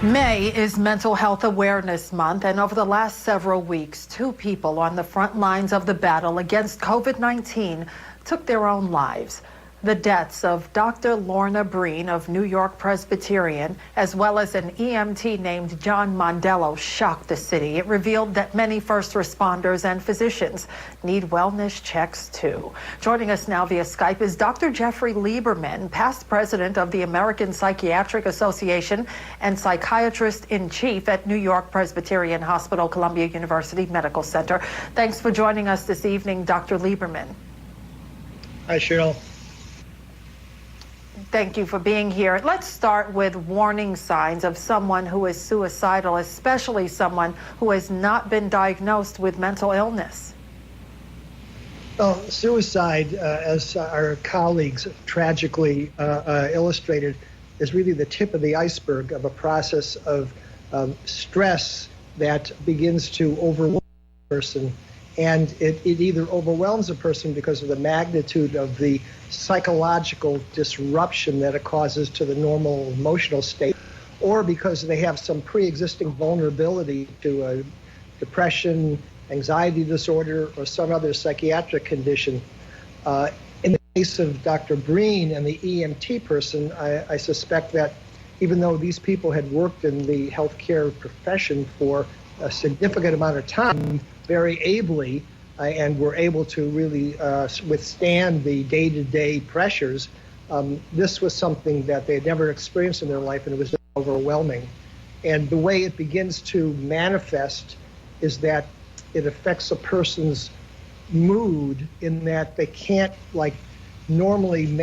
May is Mental Health Awareness Month, and over the last several weeks, 2 people on the front lines of the battle against COVID-19 took their own lives. The deaths of Dr. Lorna Breen of New York Presbyterian, as well as an EMT named John Mondello, shocked the city. It revealed that many first responders and physicians need wellness checks too. Joining us now via Skype is Dr. Jeffrey Lieberman, past president of the American Psychiatric Association and psychiatrist-in-chief at New York Presbyterian Hospital, Columbia University Medical Center. Thanks for joining us this evening, Dr. Lieberman. Hi, Cheryl. Thank you for being here. Let's start with warning signs of someone who is suicidal, especially someone who has not been diagnosed with mental illness. Well, suicide, as our colleagues tragically illustrated, is really the tip of the iceberg of a process of stress that begins to overwhelm a person. And it either overwhelms a person because of the magnitude of the psychological disruption that it causes to the normal emotional state, or because they have some pre-existing vulnerability to depression, anxiety disorder, or some other psychiatric condition. In the case of Dr. Breen and the EMT person, I suspect that even though these people had worked in the healthcare profession for a significant amount of time, very ably, and were able to really withstand the day-to-day pressures, this was something that they had never experienced in their life, and it was overwhelming. And the way it begins to manifest is that it affects a person's mood in that they can't, like, normally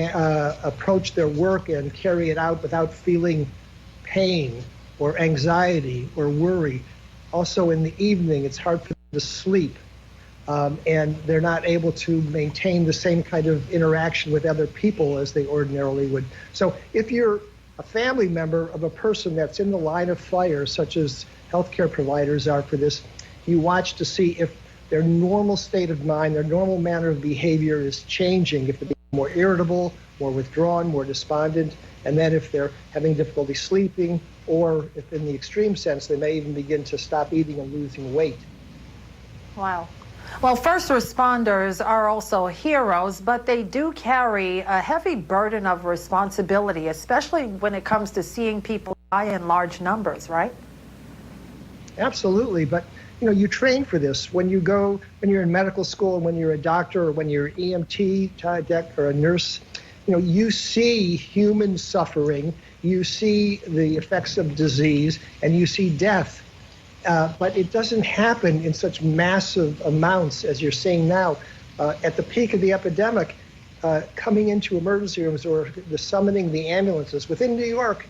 approach their work and carry it out without feeling pain or anxiety or worry. Also in the evening, it's hard for them to sleep, and they're not able to maintain the same kind of interaction with other people as they ordinarily would. So if you're a family member of a person that's in the line of fire, such as healthcare providers are for this, you watch to see if their normal state of mind, their normal manner of behavior is changing, if they're more irritable, more withdrawn, more despondent, and then if they're having difficulty sleeping, or if in the extreme sense, they may even begin to stop eating and losing weight. Wow. Well, first responders are also heroes, but they do carry a heavy burden of responsibility, especially when it comes to seeing people die in large numbers, right? Absolutely, but you train for this. When you're in medical school, and when you're a doctor, or when you're an EMT or a nurse, you see human suffering, you see the effects of disease, and you see death. But it doesn't happen in such massive amounts as you're seeing now. At the peak of the epidemic, coming into emergency rooms or the summoning the ambulances within New York,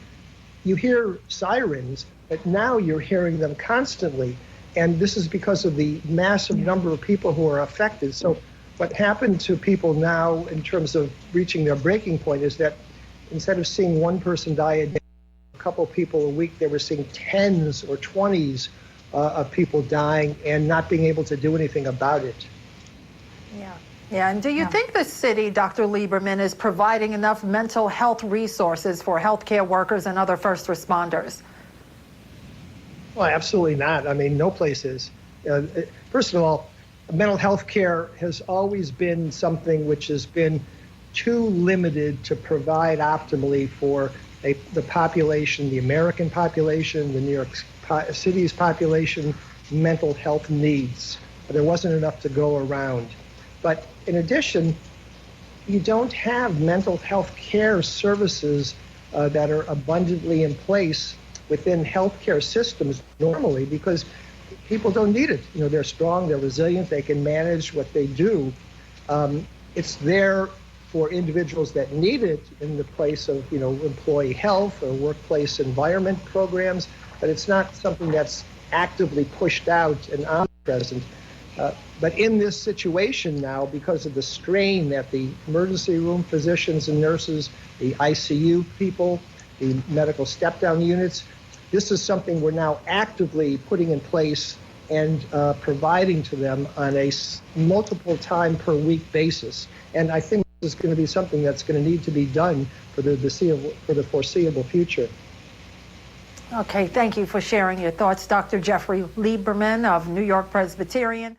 you hear sirens, but now you're hearing them constantly. And this is because of the massive number of people who are affected. So what happened to people now in terms of reaching their breaking point is that instead of seeing one person die a day, a couple of people a week, they were seeing 10s or 20s of people dying and not being able to do anything about it. Yeah, and do you think the city, Dr. Lieberman, is providing enough mental health resources for healthcare workers and other first responders? Well, absolutely not. I mean, no place is. First of all, mental health care has always been something which has been too limited to provide optimally for the population, the American population, the New York City's population, mental health needs. There wasn't enough to go around. But in addition, you don't have mental health care services that are abundantly in place within healthcare systems normally, because people don't need it. They're strong, they're resilient, they can manage what they do. It's there for individuals that need it in the place of, employee health or workplace environment programs, but it's not something that's actively pushed out and omnipresent. But in this situation now, because of the strain that the emergency room physicians and nurses, the ICU people, the medical step-down units, this is something we're now actively putting in place and providing to them on a multiple time per week basis. And I think this is going to be something that's going to need to be done for the foreseeable future. Okay, thank you for sharing your thoughts, Dr. Jeffrey Lieberman of New York Presbyterian.